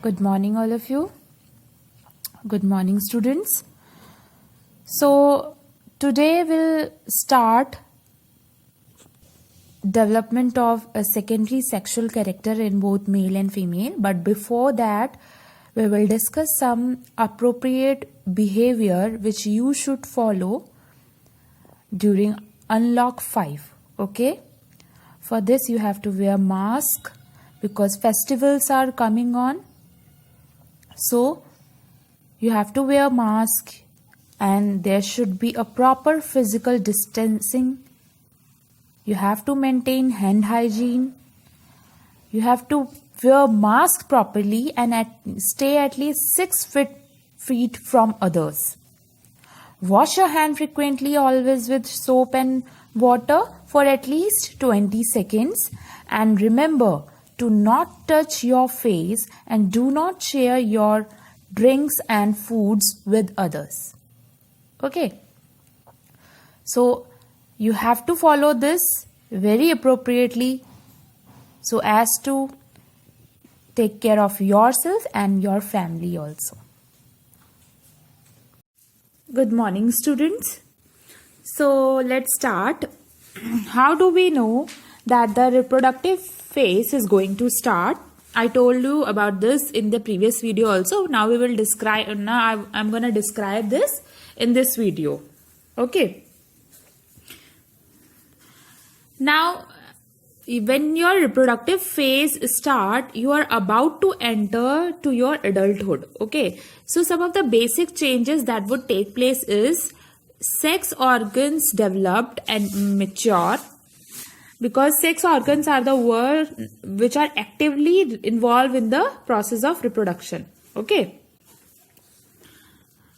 Good morning, all of you. Good morning, students. So, today we'll start development of a secondary sexual character in both male and female. But before that, we will discuss some appropriate behavior which you should follow during Unlock 5. Okay? For this, you have to wear mask because festivals are coming on. So, you have to wear mask and there should be a proper physical distancing. You have to maintain hand hygiene. You have to wear mask properly and stay at least 6 feet from others. Wash your hand frequently, always with soap and water for at least 20 seconds. And remember to not touch your face and do not share your drinks and foods with others. Okay. So, you have to follow this very appropriately so as to take care of yourself and your family also. Good morning, students. So, let's start. How do we know that the reproductive phase is going to start? I told you about this in the previous video also. Now we will describe. Now I'm going to describe this in this video. Okay. Now, when your reproductive phase start, you are about to enter to your adulthood. Okay. So some of the basic changes that would take place is sex organs developed and mature. Because sex organs are the ones which are actively involved in the process of reproduction. Okay.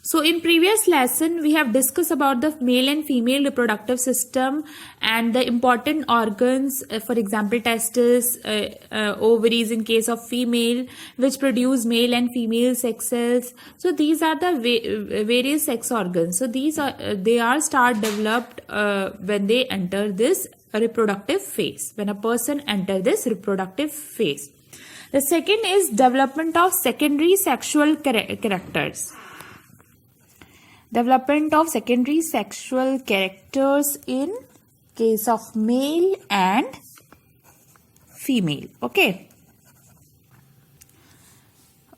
So in previous lesson, we have discussed about the male and female reproductive system and the important organs, for example, testes, ovaries in case of female, which produce male and female sex cells. So these are the various sex organs. So they are start developed when they enter this reproductive phase, when a person enters this reproductive phase. The second is development of secondary sexual characters. Development of secondary sexual characters in case of male and female. Okay.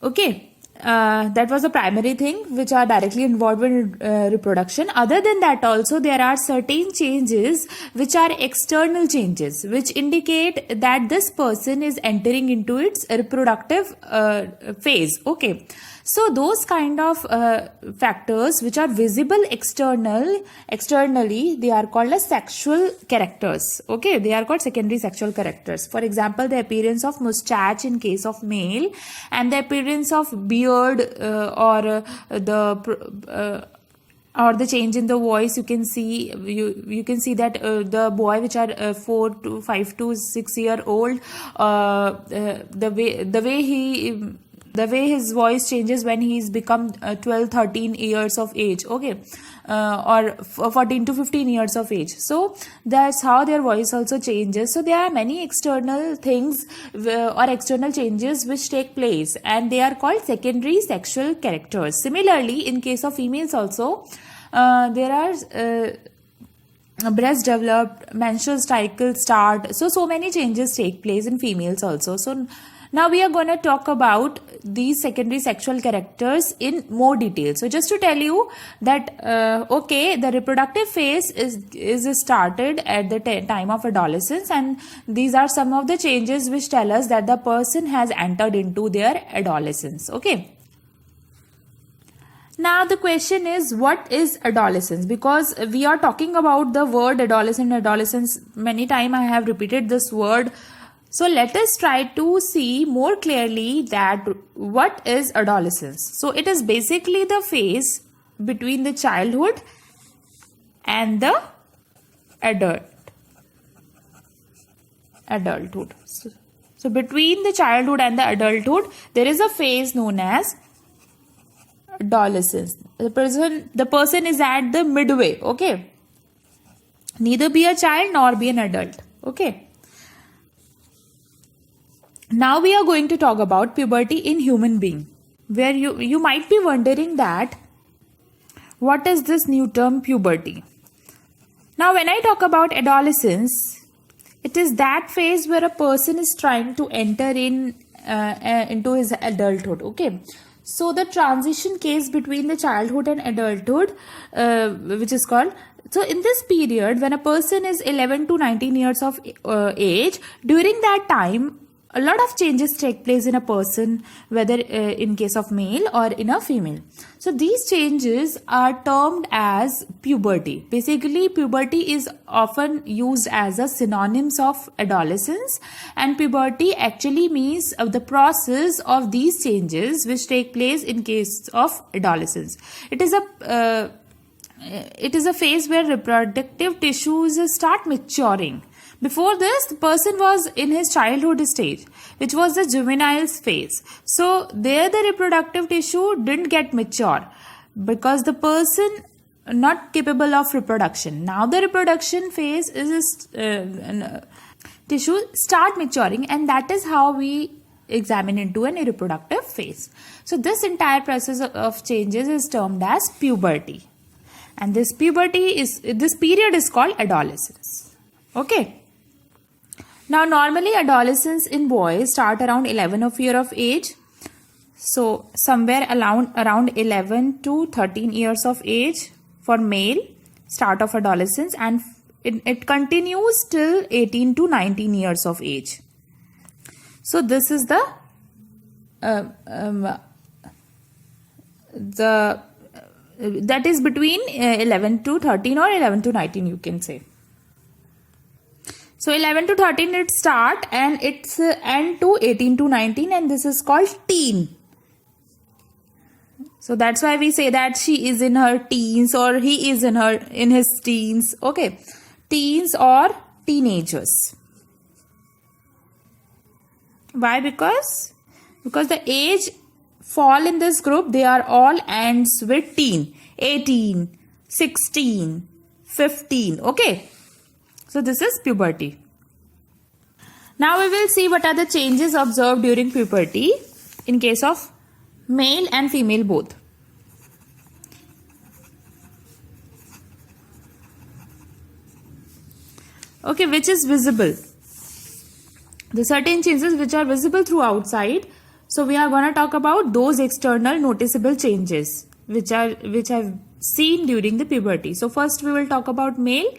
Okay. That was the primary thing which are directly involved in reproduction. Other than that also there are certain changes which are external changes which indicate that this person is entering into its reproductive phase. Okay. So those kind of factors which are visible externally, they are called as sexual characters. Okay, they are called secondary sexual characters. For example, the appearance of mustache in case of male and the appearance of beard or the change in the voice. You can see that the boy which are 5 to 6 year old, the way his voice changes when he's become 12-13 years of age. Okay. Or 14 to 15 years of age. So that's how their voice also changes. So there are many external things or external changes which take place and they are called secondary sexual characters. Similarly, in case of females also, there are breast developed, menstrual cycle start. So many changes take place in females also. So now we are going to talk about these secondary sexual characters in more detail. So just to tell you that, okay, the reproductive phase is started at the time of adolescence, and these are some of the changes which tell us that the person has entered into their adolescence. Okay. Now the question is, what is adolescence? Because we are talking about the word adolescence. Many times I have repeated this word. So let us try to see more clearly that what is adolescence. So it is basically the phase between the childhood and the adulthood. So between the childhood and the adulthood, there is a phase known as adolescence. The person is at the midway. Okay. Neither be a child nor be an adult. Okay. Now we are going to talk about puberty in human being, where you might be wondering that what is this new term puberty? Now when I talk about adolescence, it is that phase where a person is trying to enter into his adulthood. Okay, so the transition case between the childhood and adulthood, which is called, so in this period when a person is 11 to 19 years of age, during that time a lot of changes take place in a person, whether in case of male or in a female. So these changes are termed as puberty. Basically, puberty is often used as a synonyms of adolescence, and puberty actually means of the process of these changes which take place in case of adolescence. It is a phase where reproductive tissues start maturing. Before this, the person was in his childhood stage, which was the juvenile phase. So there the reproductive tissue didn't get mature because the person not capable of reproduction. Now the reproduction phase is tissue start maturing, and that is how we examine into an reproductive phase. So this entire process of changes is termed as puberty, and this period is called adolescence. Okay. Now, normally adolescence in boys start around 11 of year of age. So, somewhere around 11 to 13 years of age for male, start of adolescence, and it continues till 18 to 19 years of age. So, this is the that is between 11 to 13 or 11 to 19, you can say. So 11 to 13 it start and it's end to 18 to 19, and this is called teen. So that's why we say that she is in her teens or he is in his teens. Okay, teens or teenagers. Why? Because the age fall in this group, they are all ends with teen. 18, 16, 15. Okay. So this is puberty. Now we will see what are the changes observed during puberty in case of male and female both. Okay, which is visible. The certain changes which are visible through outside. So we are going to talk about those external noticeable changes which I've seen during the puberty. So first we will talk about male.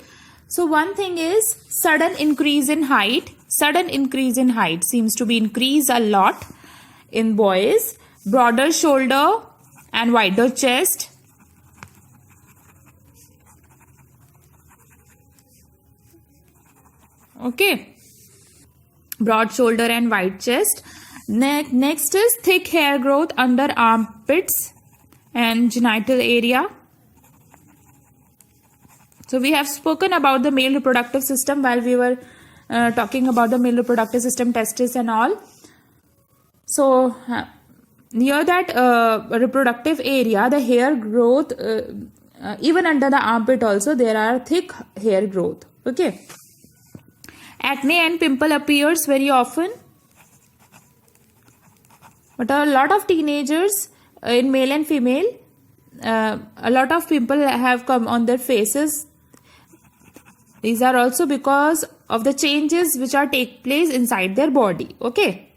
So one thing is sudden increase in height. Sudden increase in height seems to be increased a lot in boys. Broader shoulder and wider chest. Okay. Broad shoulder and wide chest. Next is thick hair growth under armpits and genital area. So we have spoken about the male reproductive system while we were talking about the male reproductive system, testes and all. So near that reproductive area, the hair growth, even under the armpit also, there are thick hair growth. Okay. Acne and pimple appears very often. But a lot of teenagers in male and female, a lot of pimple have come on their faces. These are also because of the changes which are take place inside their body. Okay.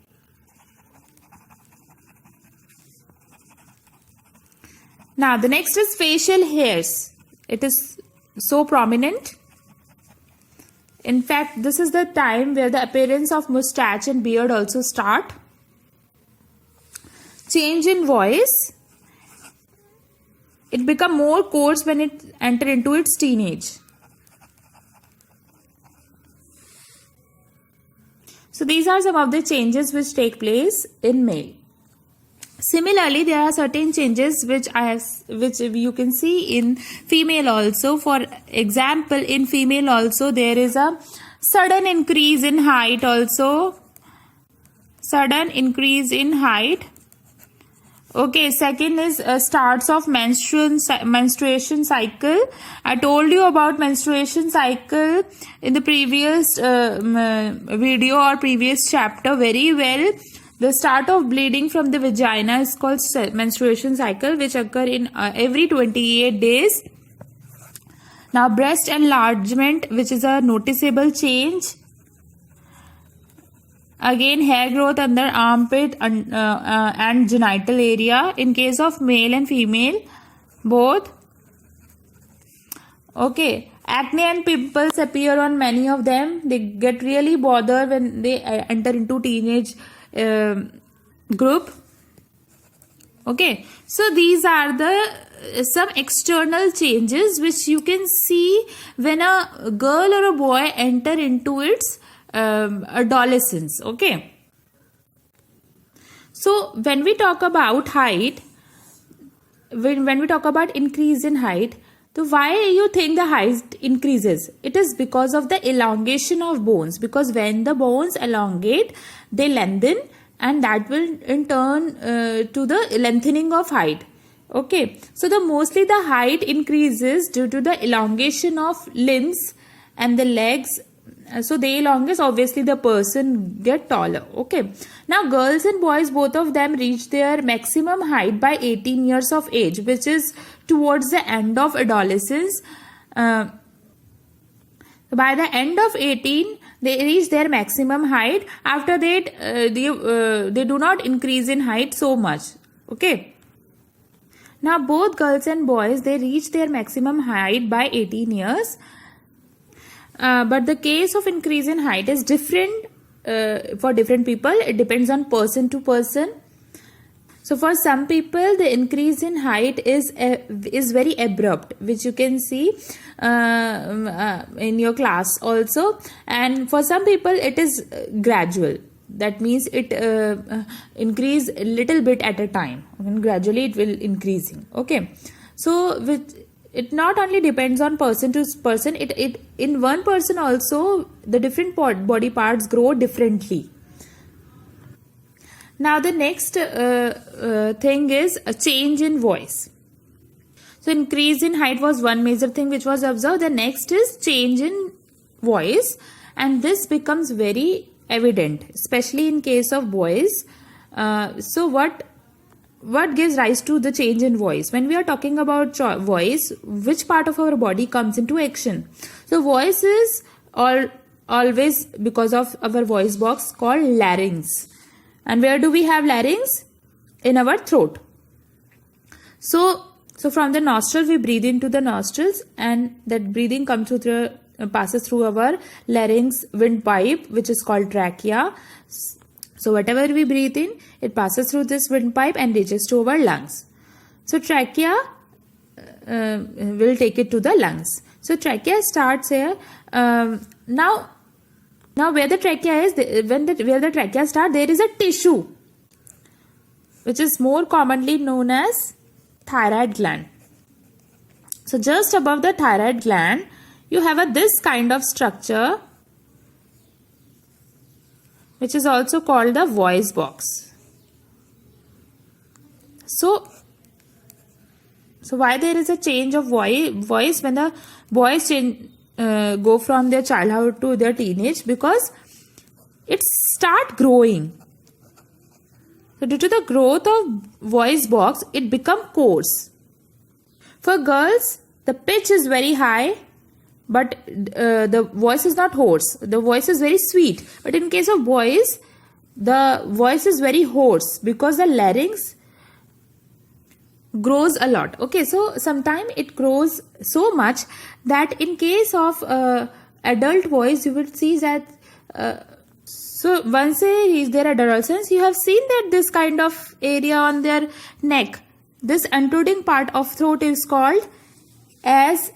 Now the next is facial hairs. It is so prominent. In fact, this is the time where the appearance of mustache and beard also start. Change in voice. It becomes more coarse when it enters into its teenage. So these are some of the changes which take place in male. Similarly, there are certain changes which you can see in female also. For example, in female also there is a sudden increase in height also. Sudden increase in height. Okay, second is starts of menstruation cycle. I told you about menstruation cycle in the previous video or previous chapter very well. The start of bleeding from the vagina is called menstruation cycle, which occur in every 28 days. Now, breast enlargement, which is a noticeable change. Again, hair growth under armpit and genital area in case of male and female, both. Okay, acne and pimples appear on many of them. They get really bothered when they enter into teenage group. Okay, so these are the some external changes which you can see when a girl or a boy enter into its adolescence. Okay, so when we talk about height, when we talk about increase in height, so why you think the height increases? It is because of the elongation of bones, because when the bones elongate, they lengthen, and that will in turn to the lengthening of height. Okay, so mostly the height increases due to the elongation of limbs and the legs. So they elongate, obviously the person get taller. Okay, now girls and boys, both of them reach their maximum height by 18 years of age, which is towards the end of adolescence. By the end of 18, they reach their maximum height. After that, they do not increase in height so much. Okay, now both girls and boys, they reach their maximum height by 18 years. But the case of increase in height is different for different people. It depends on person to person. So for some people, the increase in height is very abrupt, which you can see in your class also. And for some people, it is gradual. That means it increase a little bit at a time, and gradually it will increasing. Okay, so it not only depends on person to person, it in one person also the different body parts grow differently. Now the next thing is a change in voice. So increase in height was one major thing which was observed. The next is change in voice, and this becomes very evident, especially in case of boys. So what gives rise to the change in voice? When we are talking about voice, which part of our body comes into action? So voice is always, because of our voice box, called larynx. And where do we have larynx? In our throat. So from the nostril, we breathe into the nostrils, and that breathing comes through passes through our larynx windpipe, which is called trachea. So whatever we breathe in, it passes through this windpipe and reaches to our lungs. So trachea will take it to the lungs. So trachea starts here. Now where the trachea is, where the trachea starts, there is a tissue, which is more commonly known as thyroid gland. So just above the thyroid gland, you have this kind of structure, which is also called the voice box. So why there is a change of voice when the boys go from their childhood to their teenage? Because it start growing. So due to the growth of voice box, it become coarse. For girls, the pitch is very high, but the voice is not hoarse. The voice is very sweet. But in case of boys, the voice is very hoarse because the larynx grows a lot. Okay, so sometimes it grows so much that in case of adult voice, you will see that so once they reach their adolescence, you have seen that this kind of area on their neck, this intruding part of throat is called as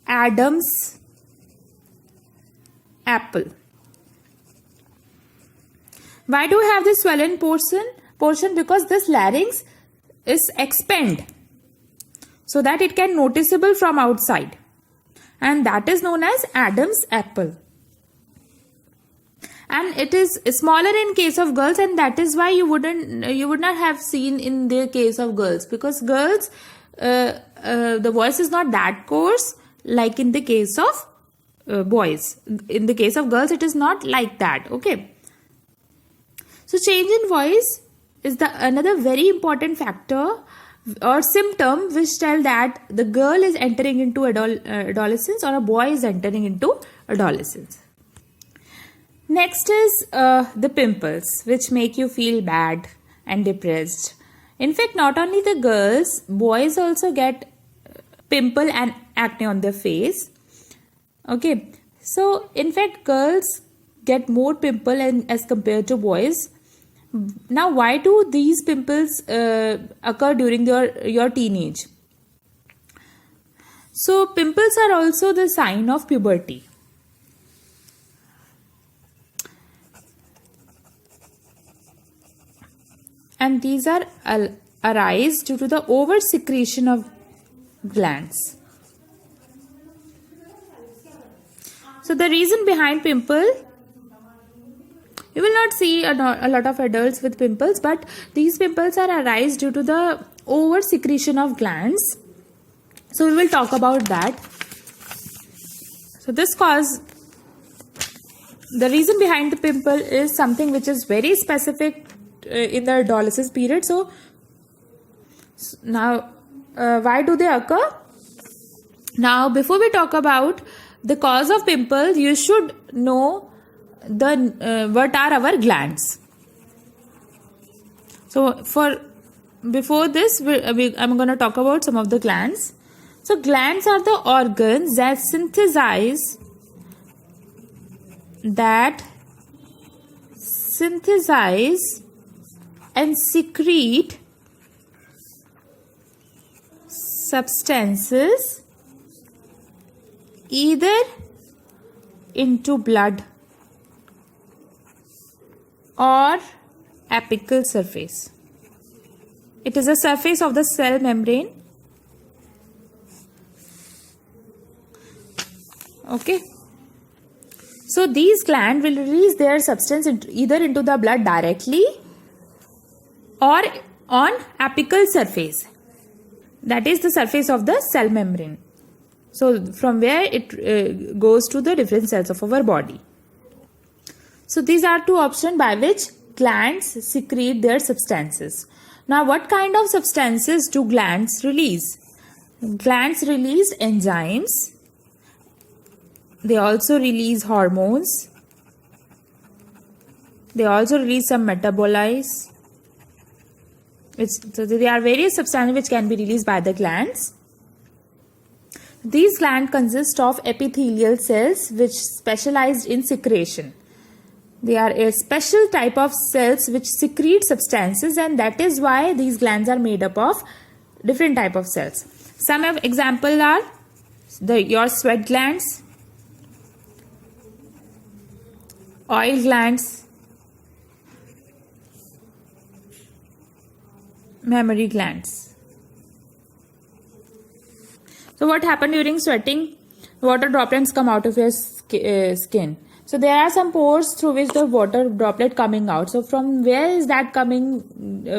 Adam's apple. Why do we have this swollen portion? Because this larynx is expand so that it can noticeable from outside, and that is known as Adam's apple. and it is smaller in case of girls, and that is why you would not have seen in the case of girls, because girls the voice is not that coarse like in the case of boys. In the case of girls it is not like that. Okay, so change in voice is another very important factor or symptom which tell that the girl is entering into adolescence or a boy is entering into adolescence. Next is the pimples, which make you feel bad and depressed. In fact, not only the girls, boys also get pimple and acne on their face. Okay, so in fact girls get more pimple as compared to boys. Now, why do these pimples occur during your teenage? So pimples are also the sign of puberty. And these are arise due to the over secretion of glands. So the reason behind pimple, you will not see a lot of adults with pimples, but these pimples are arise due to the over secretion of glands. So we will talk about that. So the reason behind the pimple is something which is very specific in the adolescence period. So now why do they occur? Now before we talk about the cause of pimples, you should know what are our glands. So before this I'm going to talk about some of the glands. So glands are the organs that synthesize and secrete substances either into blood or apical surface. It is a surface of the cell membrane. Okay. So these glands will release their substance either into the blood directly or on apical surface. That is the surface of the cell membrane. So from where it goes to the different cells of our body. So these are two options by which glands secrete their substances. Now what kind of substances do glands release? Glands release enzymes. They also release hormones. They also release some metabolites. So there are various substances which can be released by the glands. These glands consist of epithelial cells which specialize in secretion. They are a special type of cells which secrete substances, and that is why these glands are made up of different type of cells. Some examples are your sweat glands, oil glands, mammary glands. So what happens during sweating? Water droplets come out of your skin. So there are some pores through which the water droplet coming out. So from where is that coming?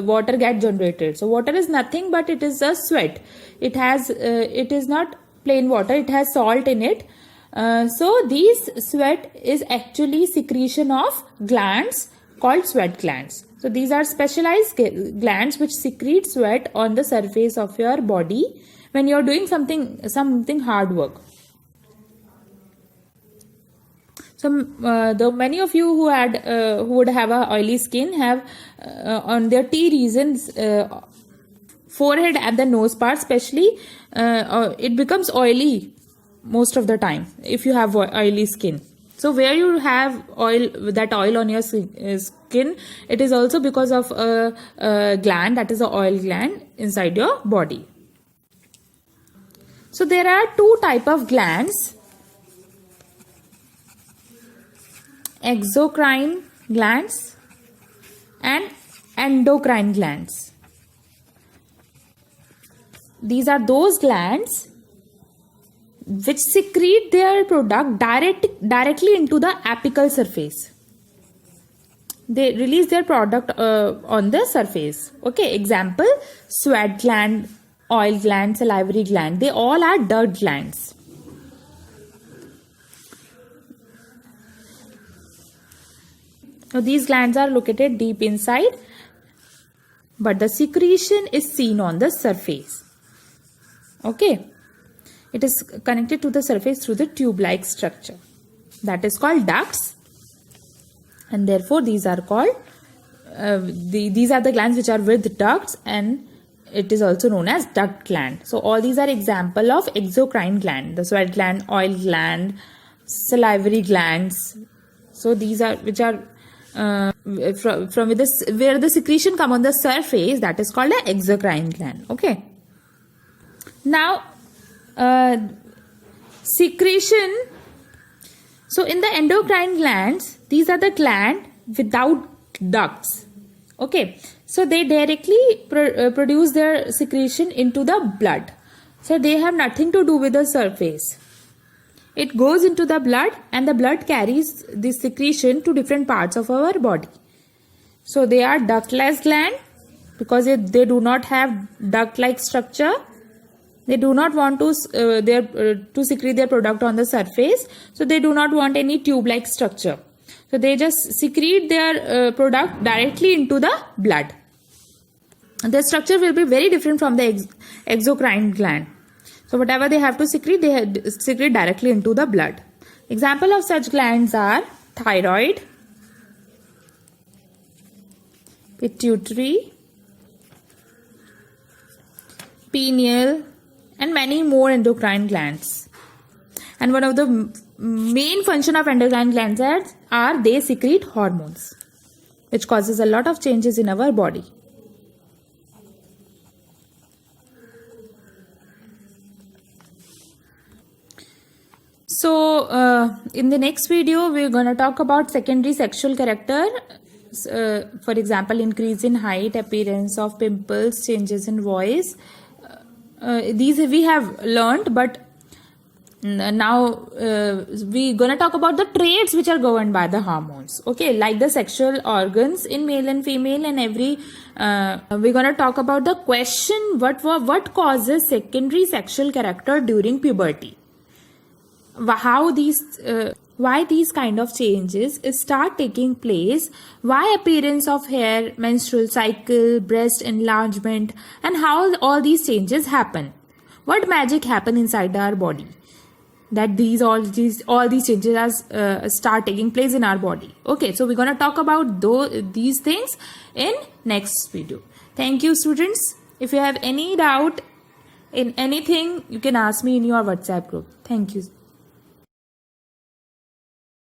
Water get generated. So water is nothing but it is a sweat. It is not plain water. It has salt in it. So these sweat is actually secretion of glands called sweat glands. So these are specialized glands which secrete sweat on the surface of your body when you are doing something hard work. So many of you who would have a oily skin have on their T regions, forehead and the nose part especially, it becomes oily most of the time if you have oily skin. So where you have oil on your skin, it is also because of a gland, that is the oil gland inside your body. So there are two types of glands: exocrine glands and endocrine glands. These are those glands which secrete their product directly into the apical surface. they release their product on the surface. Okay, example, sweat gland, oil gland, salivary gland. They all are duct glands. Now these glands are located deep inside, but the secretion is seen on the surface. Okay, it is connected to the surface through the tube-like structure. That is called ducts, and therefore these are called these are the glands which are with ducts, and it is also known as duct gland. So all these are example of exocrine gland: the sweat gland, oil gland, salivary glands. So these are which are from this where the secretion come on the surface. That is called an exocrine gland. Okay. Now secretion. So in the endocrine glands, these are the gland without ducts. Okay, so they directly produce their secretion into the blood. So they have nothing to do with the surface. It goes into the blood, and the blood carries this secretion to different parts of our body. So they are ductless gland because they do not have duct-like structure. They do not want to to secrete their product on the surface. So they do not want any tube-like structure. So they just secrete their product directly into the blood. Their structure will be very different from the exocrine gland. So whatever they have to secrete, they secrete directly into the blood. Example of such glands are thyroid, pituitary, pineal, and many more endocrine glands. And one of the main function of endocrine glands are they secrete hormones, which causes a lot of changes in our body. So in the next video, we're going to talk about secondary sexual character. For example, increase in height, appearance of pimples, changes in voice. These we have learned, but now we're going to talk about the traits which are governed by the hormones. Okay, like the sexual organs in male and female, and we're going to talk about the question what causes secondary sexual character during puberty. How why these kind of changes start taking place, why appearance of hair, menstrual cycle, breast enlargement, and how all these changes happen. What magic happen inside our body that all these changes start taking place in our body. Okay, so we're going to talk about these things in next video. Thank you, students. If you have any doubt in anything, you can ask me in your WhatsApp group. Thank you.